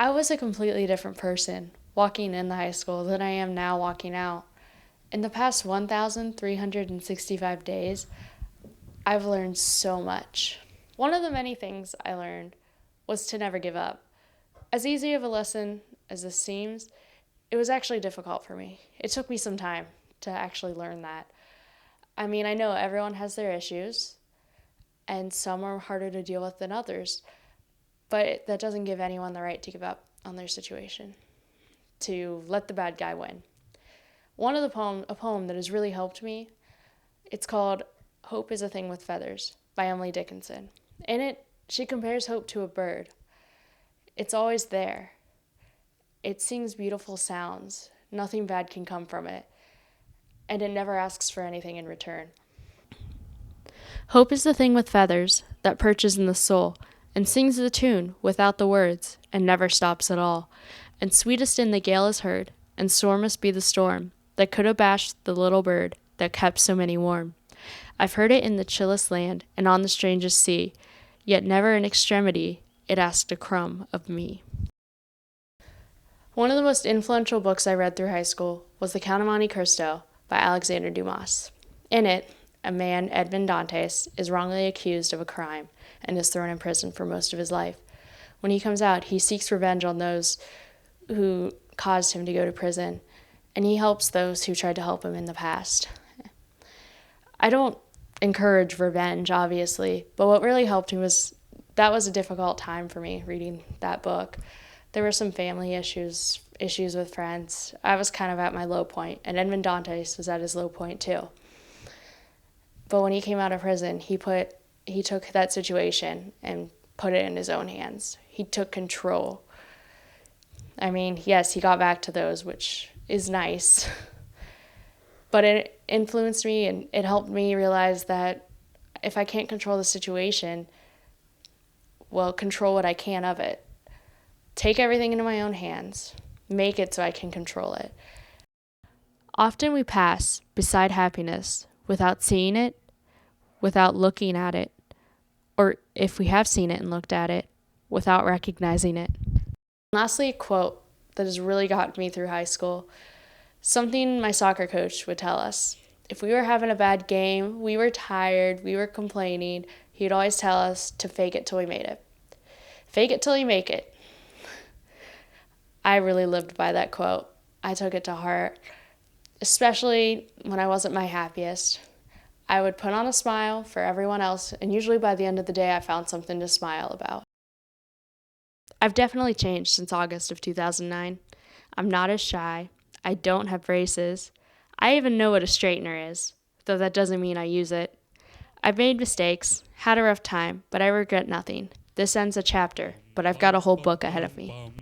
I was a completely different person walking in the high school than I am now walking out. In the past 1,365 days, I've learned so much. One of the many things I learned was to never give up. As easy of a lesson as this seems, it was actually difficult for me. It took me some time to actually learn that. I mean, I know everyone has their issues, and some are harder to deal with than others, but that doesn't give anyone the right to give up on their situation, to let the bad guy win. A poem that has really helped me, it's called Hope is a Thing with Feathers by Emily Dickinson. In it, she compares hope to a bird. It's always there. It sings beautiful sounds. Nothing bad can come from it. And it never asks for anything in return. Hope is the thing with feathers that perches in the soul and sings the tune without the words and never stops at all. And sweetest in the gale is heard, and sore must be the storm that could have bashed the little bird that kept so many warm. I've heard it in the chillest land and on the strangest sea, yet never in extremity it asked a crumb of me. One of the most influential books I read through high school was The Count of Monte Cristo by Alexander Dumas. In it, a man, Edmond Dantes, is wrongly accused of a crime and is thrown in prison for most of his life. When he comes out, he seeks revenge on those who caused him to go to prison, and he helps those who tried to help him in the past. I don't encourage revenge, obviously, but what really helped me was that was a difficult time for me reading that book. There were some family issues with friends. I was kind of at my low point, and Edmond Dantes was at his low point too. But when he came out of prison, he took that situation and put it in his own hands. He took control. I mean, yes, he got back to those, which is nice. But it influenced me, and it helped me realize that if I can't control the situation, well, control what I can of it. Take everything into my own hands. Make it so I can control it. Often we pass beside happiness without seeing it, without looking at it, or if we have seen it and looked at it, without recognizing it. Lastly, a quote that has really gotten me through high school. Something my soccer coach would tell us. If we were having a bad game, we were tired, we were complaining, he'd always tell us to fake it till we made it. Fake it till you make it. I really lived by that quote. I took it to heart, especially when I wasn't my happiest. I would put on a smile for everyone else, and usually by the end of the day, I found something to smile about. I've definitely changed since August of 2009. I'm not as shy. I don't have braces. I even know what a straightener is, though that doesn't mean I use it. I've made mistakes, had a rough time, but I regret nothing. This ends a chapter, but I've got a whole book ahead of me.